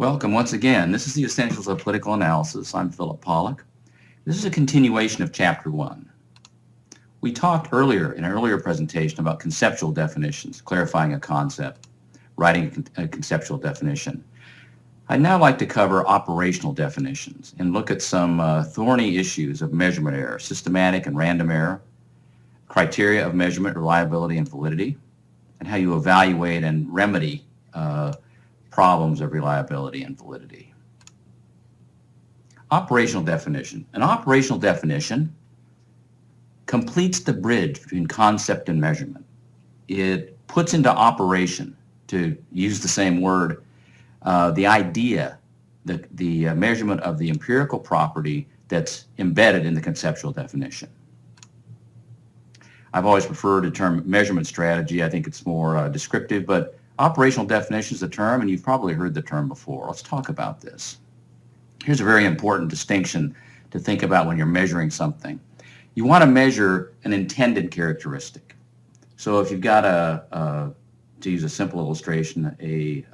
Welcome once again. This is the Essentials of Political Analysis. I'm Philip Pollack. This is a continuation of Chapter 1. We talked earlier in an earlier presentation about conceptual definitions, clarifying a concept, writing a conceptual definition. I'd now like to cover operational definitions and look at some thorny issues of measurement error, systematic and random error, criteria of measurement, reliability, and validity, and how you evaluate and remedy problems of reliability and validity. Operational definition. An operational definition completes the bridge between concept and measurement. It puts into operation, to use the same word, the idea, the measurement of the empirical property that's embedded in the conceptual definition. I've always preferred the term measurement strategy. I think it's more descriptive, but operational definition is a term, and you've probably heard the term before. Let's talk about this. Here's a very important distinction to think about when you're measuring something. You want to measure an intended characteristic. So if you've got to use a simple illustration, a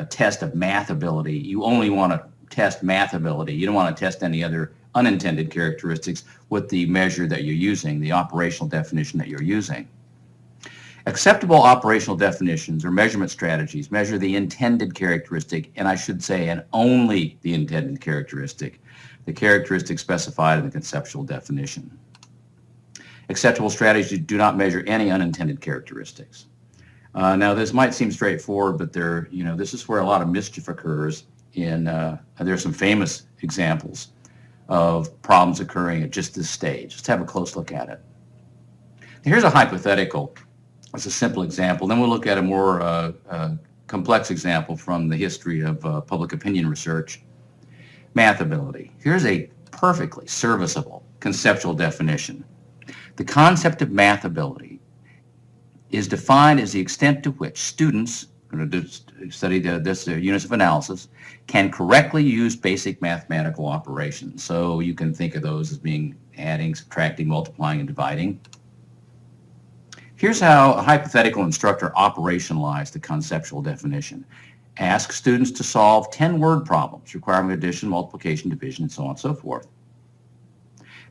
test of math ability, you only want to test math ability. You don't want to test any other unintended characteristics with the measure that you're using, the operational definition that you're using. Acceptable operational definitions or measurement strategies measure the intended characteristic, and I should say, and only the intended characteristic, the characteristic specified in the conceptual definition. Acceptable strategies do not measure any unintended characteristics. Now, this might seem straightforward, but this is where a lot of mischief occurs. There's some famous examples of problems occurring at just this stage. Let's have a close look at it. Here's a hypothetical. It's a simple example. Then we'll look at a more complex example from the history of public opinion research. Math ability. Here's a perfectly serviceable conceptual definition. The concept of math ability is defined as the extent to which students, going to study this units of analysis, can correctly use basic mathematical operations. So you can think of those as being adding, subtracting, multiplying, and dividing. Here's how a hypothetical instructor operationalized the conceptual definition. Ask students to solve 10 word problems requiring addition, multiplication, division, and so on and so forth.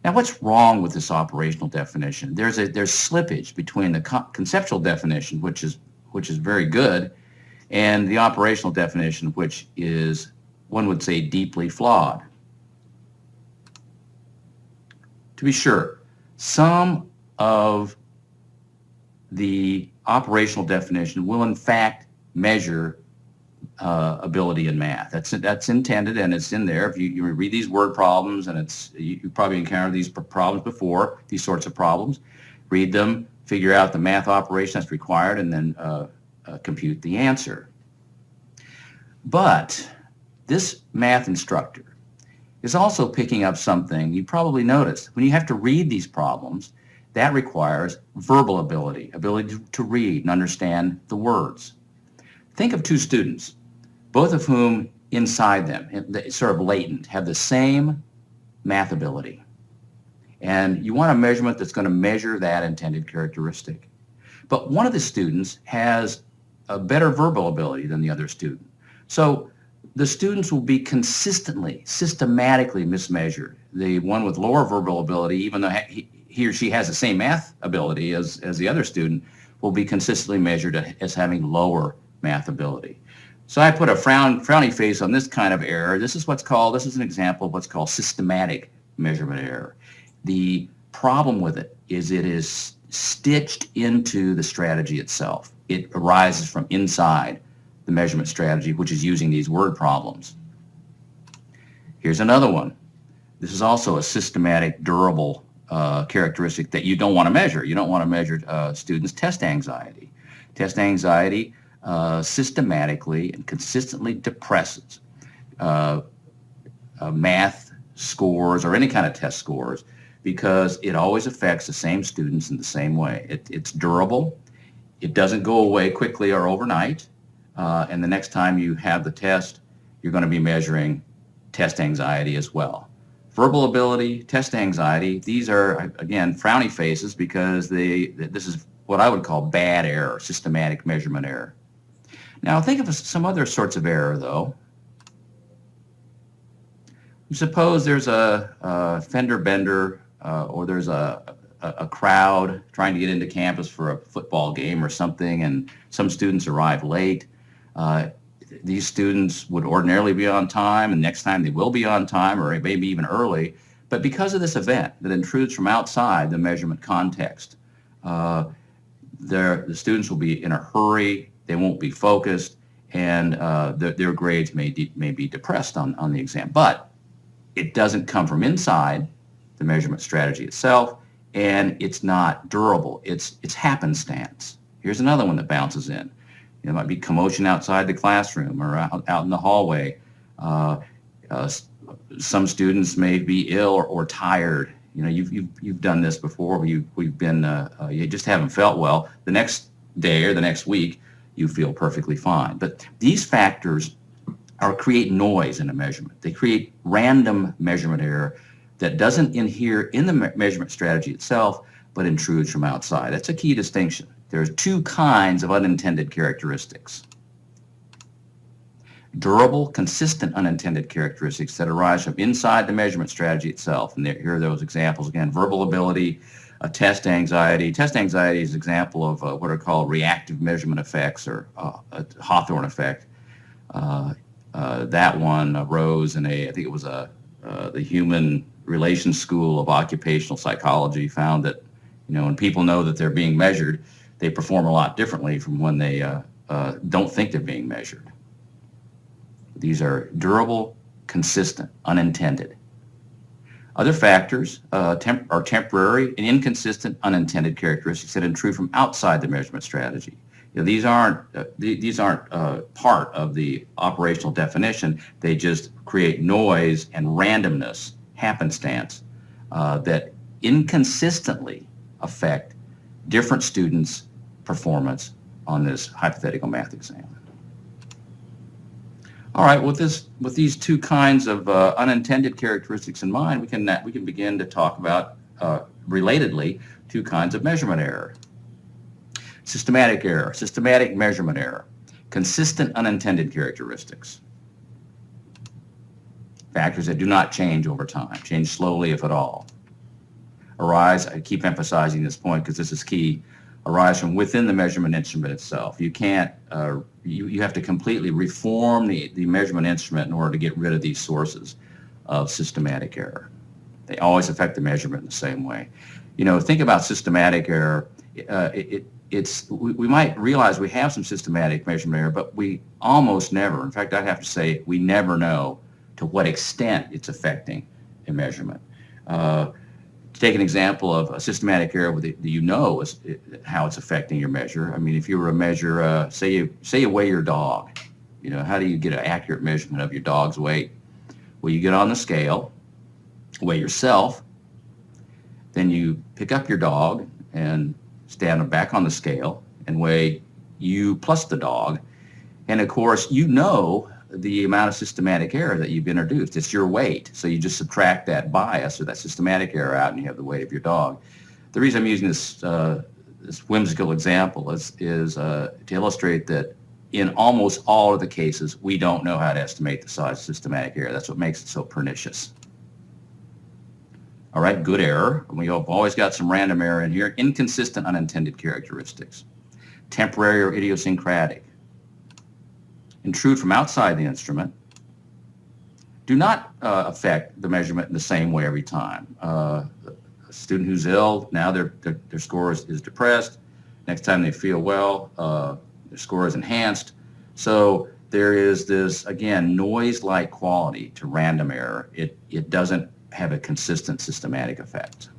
Now, what's wrong with this operational definition? There's slippage between the conceptual definition, which is very good, and the operational definition, which is, one would say, deeply flawed. To be sure, some of the operational definition will in fact measure ability in math. That's intended, and it's in there. If you read these word problems, and you probably encountered these problems before, these sorts of problems. Read them, figure out the math operation that's required, and then compute the answer. But this math instructor is also picking up something you probably noticed. When you have to read these problems, that requires verbal ability to read and understand the words. Think of two students, both of whom inside them, sort of latent, have the same math ability. And you want a measurement that's going to measure that intended characteristic. But one of the students has a better verbal ability than the other student. So the students will be systematically mismeasured. The one with lower verbal ability, even though he or she has the same math ability as the other student, will be consistently measured as having lower math ability. So I put a frowny face on this kind of error. This is an example of what's called systematic measurement error. The problem with it is stitched into the strategy itself. It arises from inside the measurement strategy, which is using these word problems. Here's another one. This is also a systematic, durable characteristic that you don't want to measure. You don't want to measure students' test anxiety. Test anxiety systematically and consistently depresses math scores or any kind of test scores because it always affects the same students in the same way. It's durable. It doesn't go away quickly or overnight. And the next time you have the test, you're going to be measuring test anxiety as well. Verbal ability, test anxiety, these are, again, frowny faces because this is what I would call bad error, systematic measurement error. Now, think of some other sorts of error, though. Suppose there's a fender bender or there's a crowd trying to get into campus for a football game or something, and some students arrive late. Uh, these students would ordinarily be on time, and next time they will be on time or maybe even early. But because of this event that intrudes from outside the measurement context, uh, the students will be in a hurry, they won't be focused, and their grades may be depressed on the exam. But it doesn't come from inside the measurement strategy itself, and it's not durable. It's happenstance. Here's another one that bounces in. It might be commotion outside the classroom or out in the hallway. Uh, uh, some students may be ill or tired. You've done this before. We've been you just haven't felt well. The next day or the next week, you feel perfectly fine. But these factors create noise in a measurement. They create random measurement error that doesn't inhere in the measurement strategy itself, but intrudes from outside. That's a key distinction. There's two kinds of unintended characteristics. Durable, consistent unintended characteristics that arise from inside the measurement strategy itself. And here are those examples again: verbal ability, test anxiety. Test anxiety is an example of what are called reactive measurement effects, or a Hawthorne effect. That one arose in I think it was the Human Relations School of Occupational Psychology found that, when people know that they're being measured, they perform a lot differently from when they don't think they're being measured. These are durable, consistent, unintended. Other factors are temporary and inconsistent unintended characteristics that intrude from outside the measurement strategy. These aren't part of the operational definition. They just create noise and randomness, happenstance, that inconsistently affect different students' performance on this hypothetical math exam. All right, with these two kinds of unintended characteristics in mind, we can begin to talk about relatedly two kinds of measurement error. Systematic error, systematic measurement error, consistent unintended characteristics. Factors that do not change over time, change slowly if at all. Arise, I keep emphasizing this point because this is key, arise from within the measurement instrument itself. You can't, you have to completely reform the measurement instrument in order to get rid of these sources of systematic error. They always affect the measurement in the same way. Think about systematic error. We might realize we have some systematic measurement error, but we almost never, in fact, I'd have to say we never know to what extent it's affecting a measurement. To take an example of a systematic error that is how it's affecting your measure. I mean, if you were to measure, say you weigh your dog, how do you get an accurate measurement of your dog's weight? Well, you get on the scale, weigh yourself, then you pick up your dog and stand back on the scale and weigh you plus the dog. And of course, the amount of systematic error that you've introduced. It's your weight. So you just subtract that bias or that systematic error out and you have the weight of your dog. The reason I'm using this whimsical example is to illustrate that in almost all of the cases, we don't know how to estimate the size of systematic error. That's what makes it so pernicious. All right, good error. We've always got some random error in here. Inconsistent unintended characteristics. Temporary or idiosyncratic. Intrude from outside the instrument. Do not affect the measurement in the same way every time. A student who's ill, now their score is depressed. Next time they feel well, their score is enhanced. So there is this, again, noise-like quality to random error. It doesn't have a consistent systematic effect.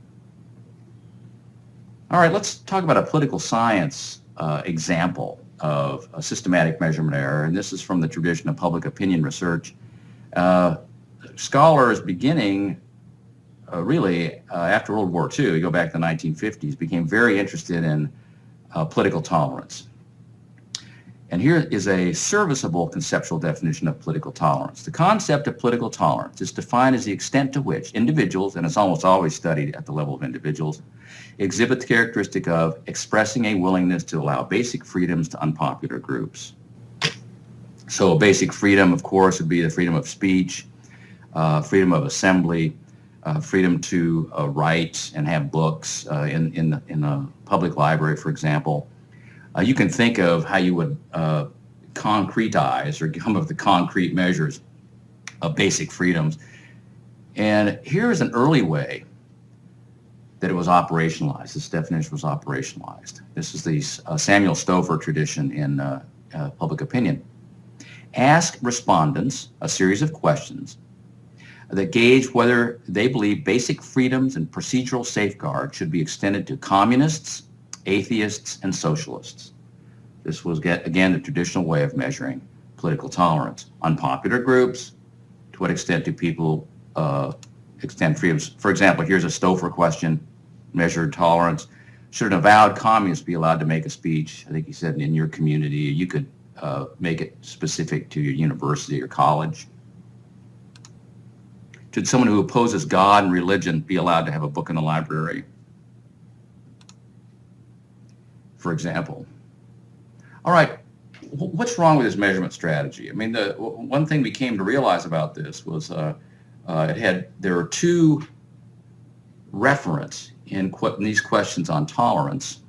All right, let's talk about a political science example of a systematic measurement error, and this is from the tradition of public opinion research. Scholars beginning after World War II, you go back to the 1950s, became very interested in political tolerance. And here is a serviceable conceptual definition of political tolerance. The concept of political tolerance is defined as the extent to which individuals, and it's almost always studied at the level of individuals, exhibit the characteristic of expressing a willingness to allow basic freedoms to unpopular groups. So a basic freedom, of course, would be the freedom of speech, freedom of assembly, freedom to write and have books in a public library, for example. You can think of how you would concretize or come up with the concrete measures of basic freedoms. And here's an early way that it was operationalized. This definition was operationalized. This is the Samuel Stover tradition in public opinion. Ask respondents a series of questions that gauge whether they believe basic freedoms and procedural safeguards should be extended to communists, atheists, and socialists. This was, again, the traditional way of measuring political tolerance. Unpopular groups, to what extent do people extend freedoms? For example, here's a Stover question, measured tolerance. Should an avowed communist be allowed to make a speech? I think he said in your community. You could make it specific to your university or college. Should someone who opposes God and religion be allowed to have a book in the library? For example. All right, what's wrong with this measurement strategy? I mean, the one thing we came to realize about this was there are two referents in these questions on tolerance.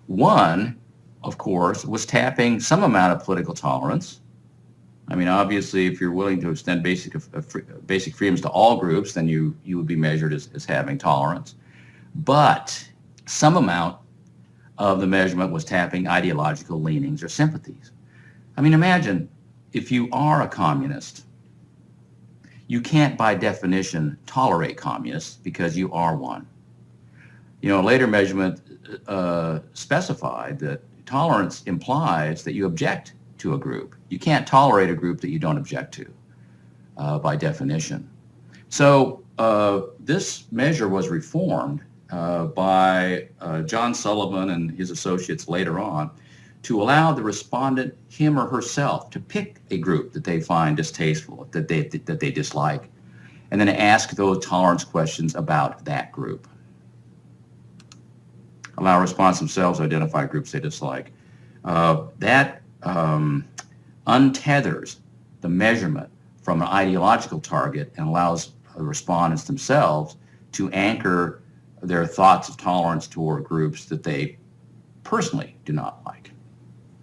One, of course, was tapping some amount of political tolerance. I mean, obviously, if you're willing to extend basic freedoms to all groups, then you would be measured as having tolerance. But some amount of the measurement was tapping ideological leanings or sympathies. I mean, imagine if you are a communist, you can't by definition tolerate communists because you are one. You know, a later measurement specified that tolerance implies that you object to a group. You can't tolerate a group that you don't object to by definition. So this measure was reformed by John Sullivan and his associates later on to allow the respondent, him or herself, to pick a group that they find distasteful, that they dislike, and then ask those tolerance questions about that group. Allow respondents themselves to identify groups they dislike. That untethers the measurement from an ideological target and allows the respondents themselves to anchor their thoughts of tolerance toward groups that they personally do not like.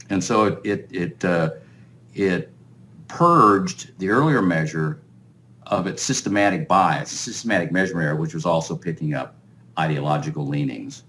And so it purged the earlier measure of its systematic bias, systematic measurement error, which was also picking up ideological leanings